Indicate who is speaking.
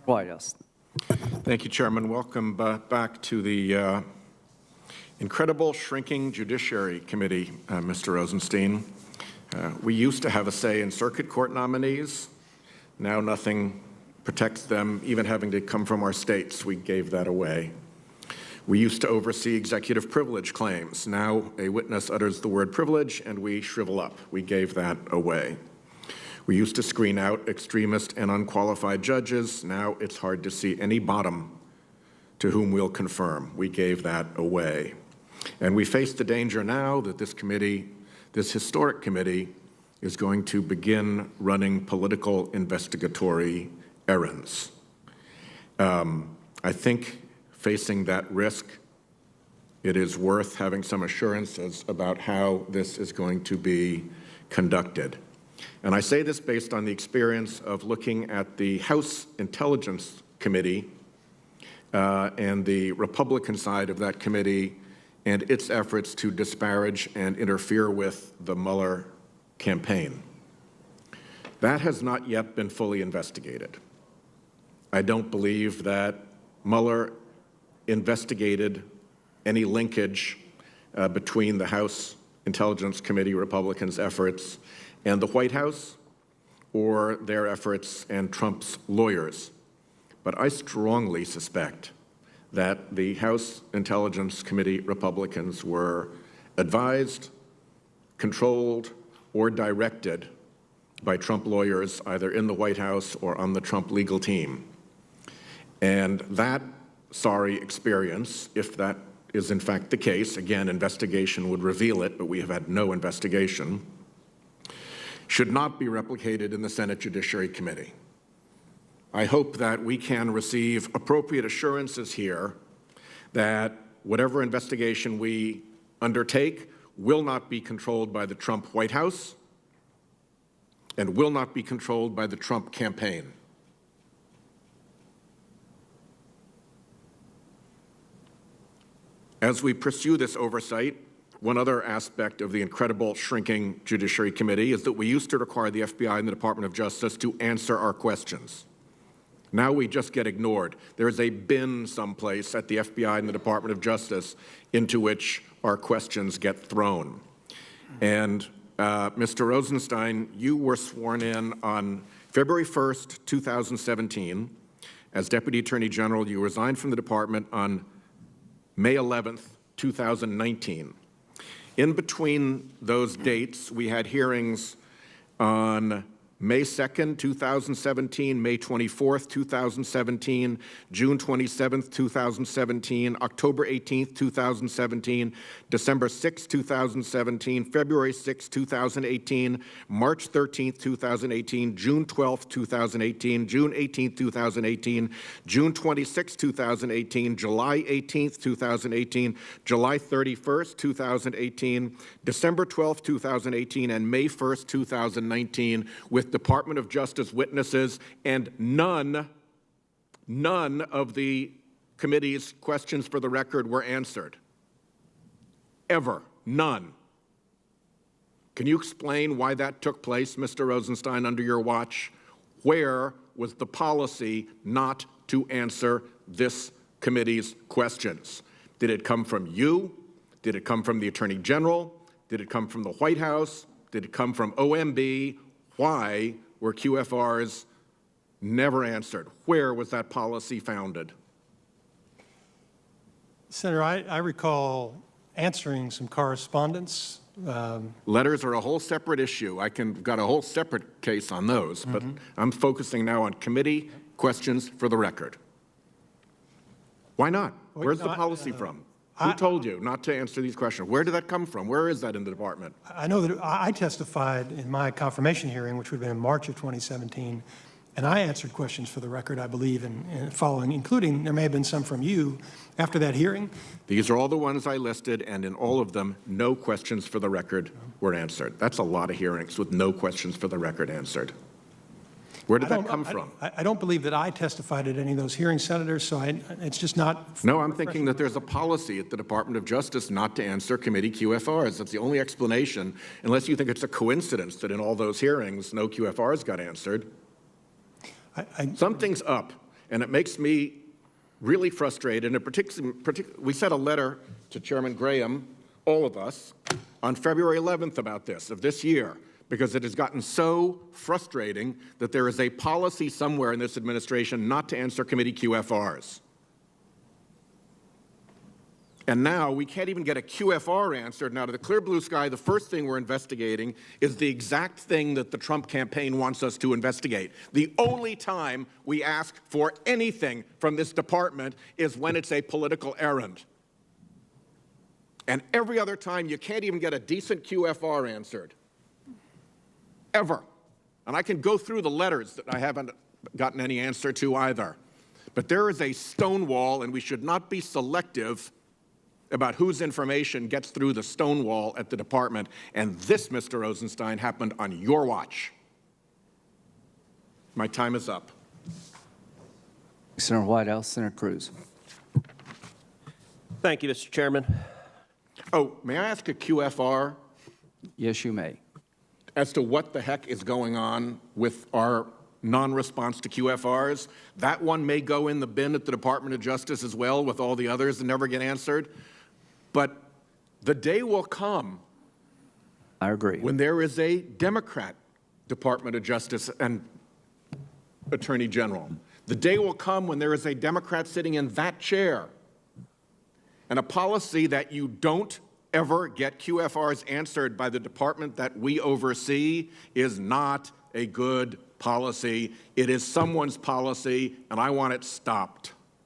Speaker 1: Whitehouse.
Speaker 2: Thank you, Chairman. Welcome back to the incredible shrinking Judiciary Committee, Mr. Rosenstein. We used to have a say in circuit court nominees. Now nothing protects them, even having to come from our states. We gave that away. We used to oversee executive privilege claims. Now a witness utters the word privilege and we shrivel up. We gave that away. We used to screen out extremist and unqualified judges. Now it's hard to see any bottom to whom we'll confirm. We gave that away. And we face the danger now that this committee, this historic committee, is going to begin running political investigatory errands. I think facing that risk, it is worth having some assurances about how this is going to be conducted. And I say this based on the experience of looking at the House Intelligence Committee and the Republican side of that committee and its efforts to disparage and interfere with the Mueller campaign. That has not yet been fully investigated. I don't believe that Mueller investigated any linkage between the House Intelligence Committee Republicans' efforts and the White House, or their efforts and Trump's lawyers. But I strongly suspect that the House Intelligence Committee Republicans were advised, controlled, or directed by Trump lawyers either in the White House or on the Trump legal team. And that sorry experience, if that is in fact the case, again, investigation would reveal it, but we have had no investigation, should not be replicated in the Senate Judiciary Committee. I hope that we can receive appropriate assurances here that whatever investigation we undertake will not be controlled by the Trump White House and will not be controlled by the Trump campaign. As we pursue this oversight, one other aspect of the incredible shrinking Judiciary Committee is that we used to require the FBI and the Department of Justice to answer our questions. Now we just get ignored. There is a bin someplace at the FBI and the Department of Justice into which our questions get thrown. And Mr. Rosenstein, you were sworn in on February 1st, 2017. As Deputy Attorney General, you resigned from the department on May 11th, 2019. In between those dates, we had hearings on May 2nd, 2017, May 24th, 2017, June 27th, 2017, October 18th, 2017, December 6th, 2017, February 6th, 2018, March 13th, 2018, June 12th, 2018, June 18th, 2018, June 26th, 2018, July 18th, 2018, July 31st, 2018, December 12th, 2018, and May 1st, 2019, with Department of Justice witnesses, and none of the committee's questions for the record were answered. Ever. None. Can you explain why that took place, Mr. Rosenstein, under your watch? Where was the policy not to answer this committee's questions? Did it come from you? Did it come from the Attorney General? Did it come from the White House? Did it come from OMB? Why were QFRs never answered? Where was that policy founded?
Speaker 3: Senator, I recall answering some correspondence.
Speaker 2: Letters are a whole separate issue. Got a whole separate case on those, but I'm focusing now on committee questions for the record. Why not? Where's the policy from? Who told you not to answer these questions? Where did that come from? Where is that in the department?
Speaker 3: I know that I testified in my confirmation hearing, which would have been in March of 2017, and I answered questions for the record, I believe, and following, including there may have been some from you after that hearing.
Speaker 2: These are all the ones I listed, and in all of them, no questions for the record were answered. That's a lot of hearings with no questions for the record answered. Where did that come from?
Speaker 3: I don't believe that I testified at any of those hearings, Senator, so it's just not.
Speaker 2: No, I'm thinking that there's a policy at the Department of Justice not to answer committee QFRs. That's the only explanation, unless you think it's a coincidence that in all those hearings, no QFRs got answered. Something's up. and it makes me really frustrated. And we sent a letter to Chairman Graham, all of us, on February 11th about this, of this year, because it has gotten so frustrating that there is a policy somewhere in this administration not to answer committee QFRs. And now we can't even get a QFR answered. Now, to the clear blue sky, the first thing we're investigating is the exact thing that the Trump campaign wants us to investigate. The only time we ask for anything from this department is when it's a political errand. And every other time, you can't even get a decent QFR answered. Ever. And I can go through the letters that I haven't gotten any answer to either. But there is a stonewall, and we should not be selective about whose information gets through the stonewall at the department. And this, Mr. Rosenstein, happened on your watch. My time is up.
Speaker 1: Senator Whitehouse, Senator Cruz.
Speaker 4: Thank you, Mr. Chairman.
Speaker 2: Oh, may I ask a QFR
Speaker 1: Yes, you may.
Speaker 2: as to what the heck is going on with our non-response to QFRs? That one may go in the bin at the Department of Justice as well with all the others that never get answered. But the day will come
Speaker 1: I agree.
Speaker 2: when there is a Democrat Department of Justice and Attorney General. The day will come when there is a Democrat sitting in that chair, and a policy that you don't ever get QFRs answered by the department that we oversee is not a good policy. It is someone's policy, and I want it stopped.